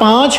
5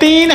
3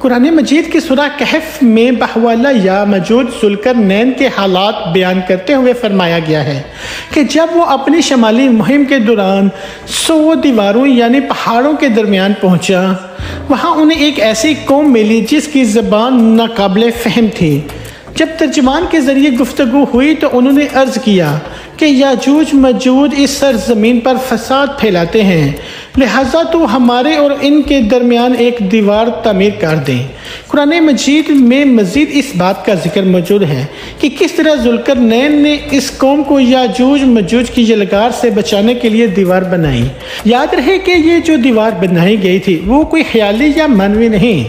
قرآن مجید کی سورہ کہف میں بحوالہ یا موجود ذوالقرنین کے حالات بیان کرتے ہوئے فرمایا گیا ہے کہ جب وہ اپنی شمالی مہم کے دوران 100 دیواروں یعنی پہاڑوں کے درمیان پہنچا، وہاں انہیں ایک ایسی قوم ملی جس کی زبان ناقابل فہم تھی۔ جب ترجمان کے ذریعے گفتگو ہوئی تو انہوں نے عرض کیا کہ یاجوج ماجوج اس سرزمین پر فساد پھیلاتے ہیں، لہٰذا تو ہمارے اور ان کے درمیان ایک دیوار تعمیر کر دیں۔ قرآن مجید میں مزید اس بات کا ذکر موجود ہے کہ کس طرح ذوالقرنین نے اس قوم کو یاجوج ماجوج کی یلغار سے بچانے کے لیے دیوار بنائی۔ یاد رہے کہ یہ جو دیوار بنائی گئی تھی وہ کوئی خیالی یا معنوی نہیں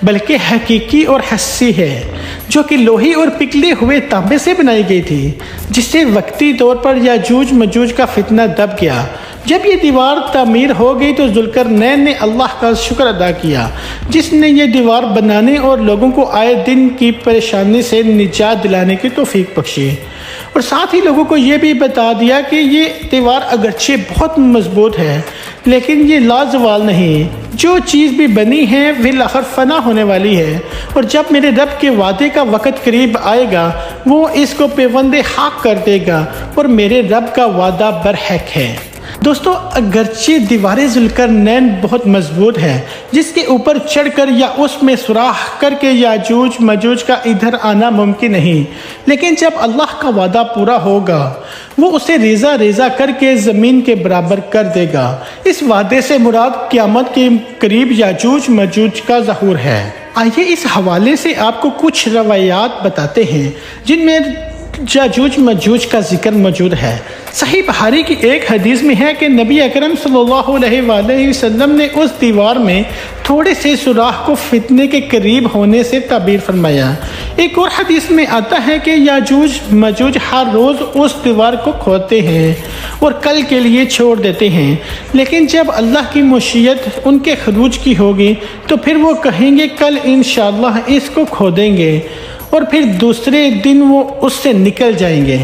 بلکہ حقیقی اور حسی ہے، جو کہ لوہی اور پگھلے ہوئے تانبے سے بنائی گئی تھی، جس سے وقتی طور پر یاجوج ماجوج کا فتنہ دب گیا۔ جب یہ دیوار تعمیر ہو گئی تو ذوالقرنین نے اللہ کا شکر ادا کیا جس نے یہ دیوار بنانے اور لوگوں کو آئے دن کی پریشانی سے نجات دلانے کی توفیق بخشی، اور ساتھ ہی لوگوں کو یہ بھی بتا دیا کہ یہ دیوار اگرچہ بہت مضبوط ہے لیکن یہ لازوال نہیں، جو چیز بھی بنی ہے بالآخر فنا ہونے والی ہے، اور جب میرے رب کے وعدے کا وقت قریب آئے گا وہ اس کو پیوند حق کر دے گا، اور میرے رب کا وعدہ برحق ہے۔ دوستو، اگرچہ دیوار ذوالقرنین بہت مضبوط ہے جس کے اوپر چڑھ کر یا اس میں سوراخ کر کے یاجوج ماجوج کا ادھر آنا ممکن نہیں، لیکن جب اللہ کا وعدہ پورا ہوگا وہ اسے ریزہ ریزہ کر کے زمین کے برابر کر دے گا۔ اس وعدے سے مراد قیامت کے قریب یاجوج ماجوج کا ظہور ہے۔ آئیے اس حوالے سے آپ کو کچھ روایات بتاتے ہیں جن میں یاجوج ماجوج کا ذکر موجود ہے۔ صحیح بخاری کی ایک حدیث میں ہے کہ نبی اکرم صلی اللہ علیہ وآلہ وسلم نے اس دیوار میں تھوڑے سے سوراخ کو فتنے کے قریب ہونے سے تعبیر فرمایا۔ ایک اور حدیث میں آتا ہے کہ یاجوج ماجوج ہر روز اس دیوار کو کھودتے ہیں اور کل کے لیے چھوڑ دیتے ہیں، لیکن جب اللہ کی مشیت ان کے خروج کی ہوگی تو پھر وہ کہیں گے کل انشاءاللہ اس کو کھودیں گے، اور پھر دوسرے دن وہ اس سے نکل جائیں گے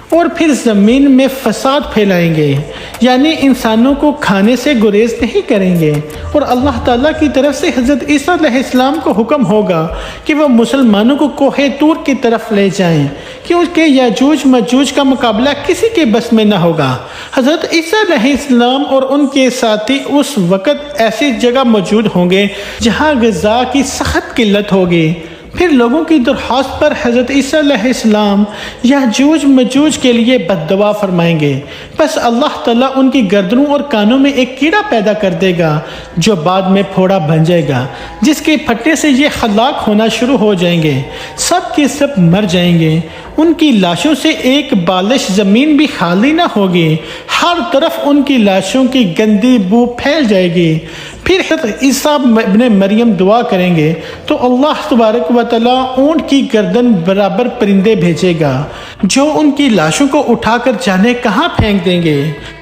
اور پھر زمین میں فساد پھیلائیں گے، یعنی انسانوں کو کھانے سے گریز نہیں کریں گے، اور اللہ تعالیٰ کی طرف سے حضرت عیسیٰ علیہ السلام کو حکم ہوگا کہ وہ مسلمانوں کو کوہ طور کی طرف لے جائیں، کیونکہ یاجوج ماجوج کا مقابلہ کسی کے بس میں نہ ہوگا۔ حضرت عیسیٰ علیہ السلام اور ان کے ساتھی اس وقت ایسی جگہ موجود ہوں گے جہاں غذا کی سخت قلت ہوگی۔ پھر لوگوں کی درخواست پر حضرت عیسیٰ علیہ السلام یاجوج ماجوج کے لیے بد دعا فرمائیں گے، بس اللہ تعالیٰ ان کی گردنوں اور کانوں میں ایک کیڑا پیدا کر دے گا جو بعد میں پھوڑا بن جائے گا، جس کے پھٹنے سے یہ ہلاک ہونا شروع ہو جائیں گے، سب کے سب مر جائیں گے، ان کی لاشوں سے ایک بالش زمین بھی خالی نہ ہوگی، ہر طرف ان کی لاشوں کی گندی بو پھیل جائے گی۔ پھر حضرت عیسیٰ ابن مریم دعا کریں گے تو اللہ تبارک و تعالیٰ اونٹ کی گردن برابر پرندے بھیجے گا جو ان کی لاشوں کو اٹھا کر جانے کہاں پھینک دیں گے۔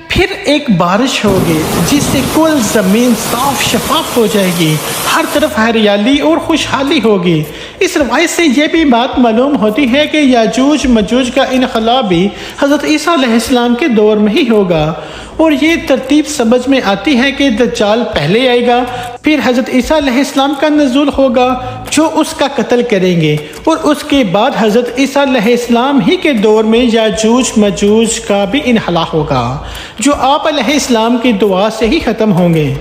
پھر ایک بارش ہوگی جس سے کل زمین صاف شفاف ہو جائے گی، ہر طرف ہریالی اور خوشحالی ہوگی۔ اس روایت سے یہ بھی بات معلوم ہوتی ہے کہ یاجوج ماجوج کا انخلا بھی حضرت عیسیٰ علیہ السلام کے دور میں ہی ہوگا، اور یہ ترتیب سمجھ میں آتی ہے کہ دجال پہلے آئے گا، پھر حضرت عیسیٰ علیہ السلام کا نزول ہوگا جو اس کا قتل کریں گے، اور اس کے بعد حضرت عیسیٰ علیہ السلام ہی کے دور میں یاجوج ماجوج کا بھی انخلا ہوگا جو آپ علیہ السلام کی دعا سے ہی ختم ہوں گے۔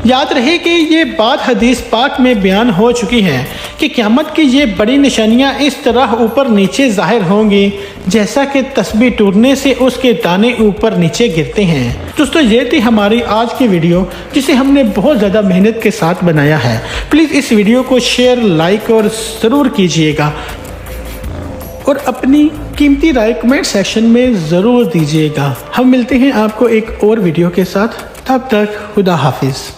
یاد رہے کہ یہ بات حدیث پاک میں بیان ہو چکی ہے کہ قیامت کی یہ بڑی نشانیاں اس طرح اوپر نیچے ظاہر ہوں گی جیسا کہ تسبیح ٹوٹنے سے اس کے دانے اوپر نیچے گرتے ہیں۔ دوستو، یہ تھی ہماری آج کی ویڈیو جسے ہم نے بہت زیادہ محنت کے ساتھ بنایا ہے۔ پلیز اس ویڈیو کو شیئر، لائک اور ضرور کیجئے گا، اور اپنی قیمتی رائے کمنٹ سیکشن میں ضرور دیجئے گا۔ ہم ملتے ہیں آپ کو ایک اور ویڈیو کے ساتھ، تب تک خدا حافظ۔